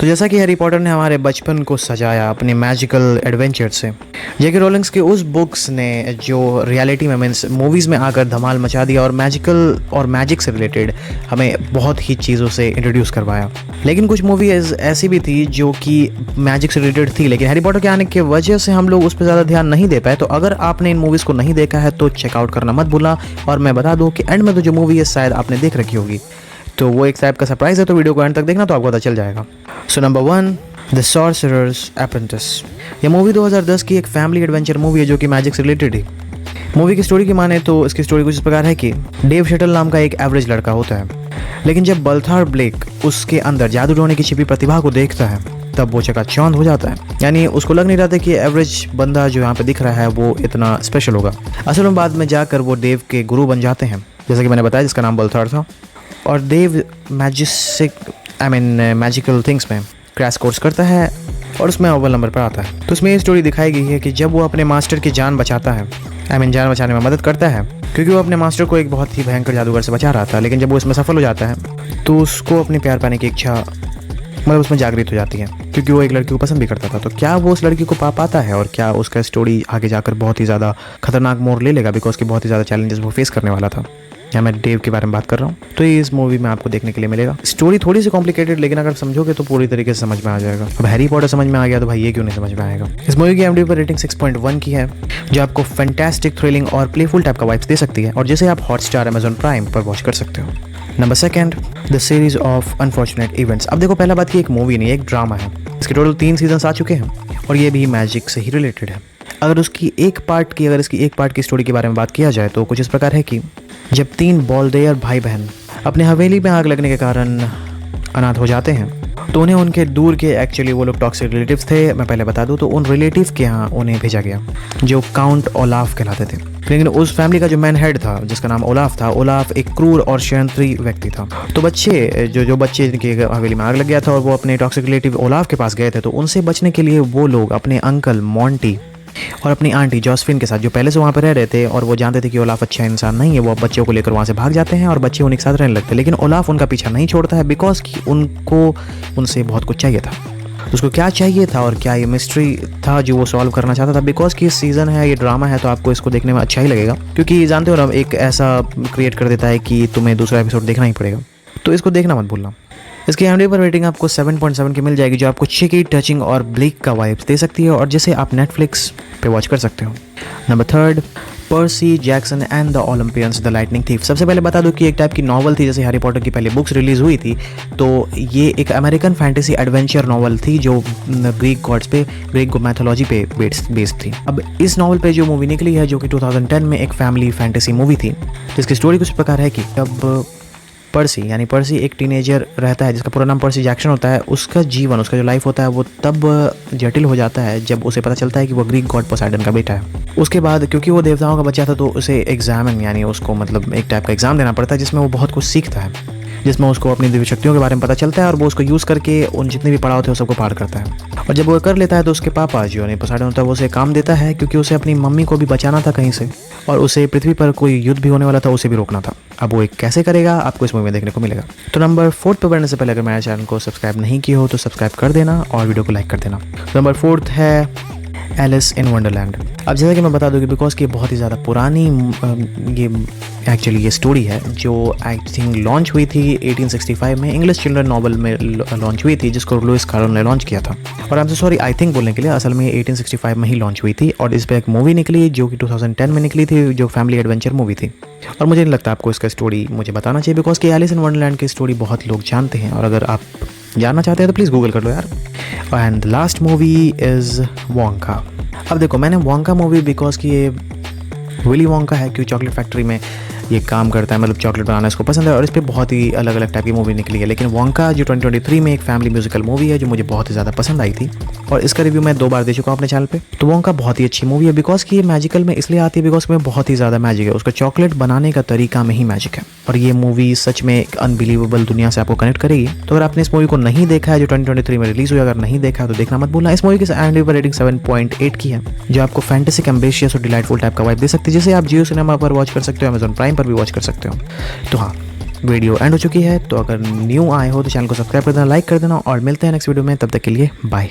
तो जैसा कि हैरी पॉटर ने हमारे बचपन को सजाया अपने मैजिकल एडवेंचर से, जेके रोलिंग्स की उस बुक्स ने जो रियलिटी में मीन्स मूवीज़ में आकर धमाल मचा दिया और मैजिकल और मैजिक से रिलेटेड हमें बहुत ही चीज़ों से इंट्रोड्यूस करवाया। लेकिन कुछ मूवीज़ ऐसी भी थी जो कि मैजिक से रिलेटेड थी, लेकिन हैरी पॉटर के आने की वजह से हम लोग उस पर ज़्यादा ध्यान नहीं दे पाए। तो अगर आपने इन मूवीज़ को नहीं देखा है तो चेकआउट करना मत भूलना। और मैं बता दूँ कि एंड में तो जो मूवी है शायद आपने देख रखी होगी, तो वो एक टाइप का सरप्राइज है, तो वीडियो को एंड तक देखना तो आपको पता चल जाएगा। So number 1, the sorcerers apprentice. यह मूवी 2010 की एक फैमिली एडवेंचर मूवी है जो कि मैजिक से रिलेटेड है। मूवी की स्टोरी की माने तो इसकी स्टोरी कुछ इस प्रकार है कि डेव शटल नाम का एक एवरेज लड़का होता है, लेकिन जब बल्थार ब्लेक उसके अंदर जादू टोने की छिपी प्रतिभा को देखता है तब वो चकाचौंध हो जाता है। यानी उसको लग नहीं रहा था कि एवरेज बंदा जो यहाँ पे दिख रहा है वो इतना स्पेशल होगा। असल में बाद में जाकर वो डेव के गुरु बन जाते हैं, जैसा कि मैंने बताया, जिसका नाम बल्थार था। और देव मैजिकल थिंग्स में क्रैश कोर्स करता है और उसमें अव्वल नंबर पर आता है। तो उसमें ये स्टोरी दिखाई गई है कि जब वो अपने मास्टर की जान बचाता है, जान बचाने में मदद करता है, क्योंकि वो अपने मास्टर को एक बहुत ही भयंकर जादूगर से बचा रहा था, लेकिन जब वो इसमें सफल हो जाता है तो उसको अपने प्यार पाने की इच्छा उसमें जागृत हो जाती है, क्योंकि वो एक लड़की को पसंद भी करता था। तो क्या वो उस लड़की को पा पाता है और क्या उसका स्टोरी आगे जाकर बहुत ही ज़्यादा खतरनाक मोड़ ले लेगा, बिकॉज की बहुत ही ज़्यादा चैलेंजेस वो फेस करने वाला था। या मैं डेव के बारे में बात कर रहा हूँ, तो ये इस मूवी में आपको देखने के लिए मिलेगा। स्टोरी थोड़ी सी कॉम्प्लिकेटेड, लेकिन अगर समझोगे तो पूरी तरीके से समझ में आ जाएगा। अब हैरी पॉटर समझ में आ गया तो भाई ये क्यों नहीं समझ में आएगा। इस मूवी की IMDb पर रेटिंग 6.1 की है, जो आपको फैंटास्टिक, थ्रिलिंग और प्लेफुल टाइप का वाइब्स दे सकती है, और जिसे आप हॉटस्टार, अमेजॉन प्राइम पर वॉच कर सकते हो। Number 2, the series of unfortunate events. अब देखो, पहला बात की एक मूवी नहीं, एक ड्रामा है। इसके टोटल 3 सीजन आ चुके हैं और ये भी मैजिक से ही रिलेटेड है। अगर इसकी एक पार्ट की स्टोरी के बारे में बात किया जाए तो कुछ इस प्रकार है कि जब 3 बॉलडेयर भाई बहन अपने हवेली में आग लगने के कारण अनाथ हो जाते हैं, तो उन्हें उनके दूर के, एक्चुअली वो लोग टॉक्सिक रिलेटिव्स थे, मैं पहले बता दूं, तो उन रिलेटिव के यहाँ उन्हें भेजा गया जो काउंट ओलाफ कहलाते थे। लेकिन उस फैमिली का जो मैन हेड था, जिसका नाम ओलाफ था, ओलाफ एक क्रूर और षड्यंत्री व्यक्ति था। तो बच्चे जो बच्चे जिनकी हवेली में आग लग गया था और वो अपने टॉक्सिक रिलेटिव ओलाफ के पास गए थे, तो उनसे बचने के लिए वो लोग अपने अंकल मॉन्टी और अपनी आंटी जॉसफिन के साथ, जो पहले से वहाँ पर रह रहे थे और वो जानते थे कि ओलाफ अच्छा इंसान नहीं है, वो बच्चों को लेकर वहाँ से भाग जाते हैं और बच्चे उनके साथ रहने लगते हैं। लेकिन ओलाफ उनका पीछा नहीं छोड़ता है, बिकॉज कि उनको उनसे बहुत कुछ चाहिए था। उसको क्या चाहिए था और क्या ये मिस्ट्री था जो वो सॉल्व करना चाहता था। बिकॉज कि सीज़न है, ये ड्रामा है, तो आपको इसको देखने में अच्छा ही लगेगा, क्योंकि जानते हो ना, एक ऐसा क्रिएट कर देता है कि तुम्हें दूसरा एपिसोड देखना ही पड़ेगा। तो इसको देखना मत भूलना। इसकी IMDb पर रेटिंग आपको 7.7 की मिल जाएगी, जो आपको चिकी, टचिंग और ब्लीक का वाइब्स दे सकती है और जिसे आप नेटफ्लिक्स पे वॉच कर सकते हो। Number 3, Percy Jackson and the Olympians, the lightning thief. सबसे पहले बता दूं कि एक टाइप की नॉवल थी, जैसे हैरी पॉटर की पहले बुक्स रिलीज हुई थी, तो ये एक अमेरिकन फैंटेसी एडवेंचर नॉवल थी जो ग्रीक मैथोलॉजी पे बेस्ड थी। अब इस नॉवल पे जो मूवी निकली है, जो कि 2010 में एक फैमिली फैंटेसी मूवी थी, जिसकी स्टोरी कुछ प्रकार है कि अब पर्सी एक टीनेजर रहता है जिसका पूरा नाम पर्सी जैक्सन होता है। उसका जीवन, उसका जो लाइफ होता है वो तब जटिल हो जाता है जब उसे पता चलता है कि वो ग्रीक गॉड पोसाइडन का बेटा है। उसके बाद क्योंकि वो देवताओं का बच्चा था, तो उसे उसको एक टाइप का एग्जाम देना पड़ता है, जिसमें वो बहुत कुछ सीखता है, जिसमें उसको अपनी दिव्य शक्तियों के बारे में पता चलता है और वो उसको यूज़ करके उन जितने भी पड़ाव होते हैं सबको पार करता है। और जब वो कर लेता है तो उसके पापा जो पोसाइडन होता है वो उसे काम देता है, क्योंकि उसे अपनी मम्मी को भी बचाना था कहीं से, और उसे पृथ्वी पर कोई युद्ध भी होने वाला था, उसे भी रोकना था। अब वो एक कैसे करेगा, आपको इस मूवी में देखने को मिलेगा। तो नंबर 4 पे बढ़ने से पहले अगर मेरे चैनल को सब्सक्राइब नहीं किया हो तो सब्सक्राइब कर देना और वीडियो को लाइक कर देना। नंबर 4 है एलिस इन वंडरलैंड। अब जैसा कि मैं बता दूं कि बिकॉज की बहुत ही ज़्यादा पुरानी ये स्टोरी है, जो आई थिंक लॉन्च हुई थी 1865 में, इंग्लिश चिल्ड्रन नॉवल में लॉन्च हुई थी, जिसको लुइस कैरोल ने लॉन्च किया था। और I am sorry I think बोलने के लिए, असल में 1865 में ही लॉन्च हुई थी और इस पर एक मूवी निकली जो कि 2010 में निकली थी, जो फैमिली एडवेंचर मूवी थी। और मुझे नहीं लगता आपको इसका स्टोरी मुझे बताना चाहिए, बिकॉज कि एलिस इन वंडरलैंड की स्टोरी बहुत लोग जानते हैं, और अगर आप जानना चाहते हैं तो प्लीज़ गूगल कर लो यार। And the last movie is Wonka. अब देखो, मैंने वोंका मूवी बिकॉज कि ये विली वोंका है, क्योंकि चॉकलेट फैक्ट्री में ये काम करता है, मतलब चॉकलेट बनाना इसको पसंद है, और इस पर बहुत ही अलग अलग टाइप की मूवी निकली है। लेकिन वोंका जो 2023 में एक फैमिली म्यूजिकल मूवी है, जो मुझे बहुत ही ज़्यादा पसंद आई थी, और इसका रिव्यू मैं 2 बार दे चुका हूँ अपने चैनल पे। तो वोंका बहुत ही अच्छी मूवी है, बिकॉज कि ये मैजिकल में इसलिए आती है बिकॉज में बहुत ही ज़्यादा मैजिक है, उसका चॉकलेट बनाने का तरीका में ही मैजिक है, और ये मूवी सच में एक अनबिलीवेबल दुनिया से आपको कनेक्ट करेगी। तो अगर आपने इस मूवी को नहीं देखा है, जो 2023 में रिलीज हुई, अगर नहीं देखा है तो देखना मत भूलना। इस मूवी की IMDb पर रेटिंग 7.8 की है, जो आपको फैंटेसिक, एम्बिशियस और डिलाइटफुल टाइप का वाइब दे सकती है, जिसे आप जियो सिनेमा पर वॉच कर सकते हो, अमेजॉन प्राइम पर भी वॉच कर सकते हो। तो हाँ, वीडियो एंड हो चुकी है। तो अगर न्यू आए हो तो चैनल को सब्सक्राइब कर देना, लाइक कर देना और मिलते हैं नेक्स्ट वीडियो में। तब तक के लिए बाय।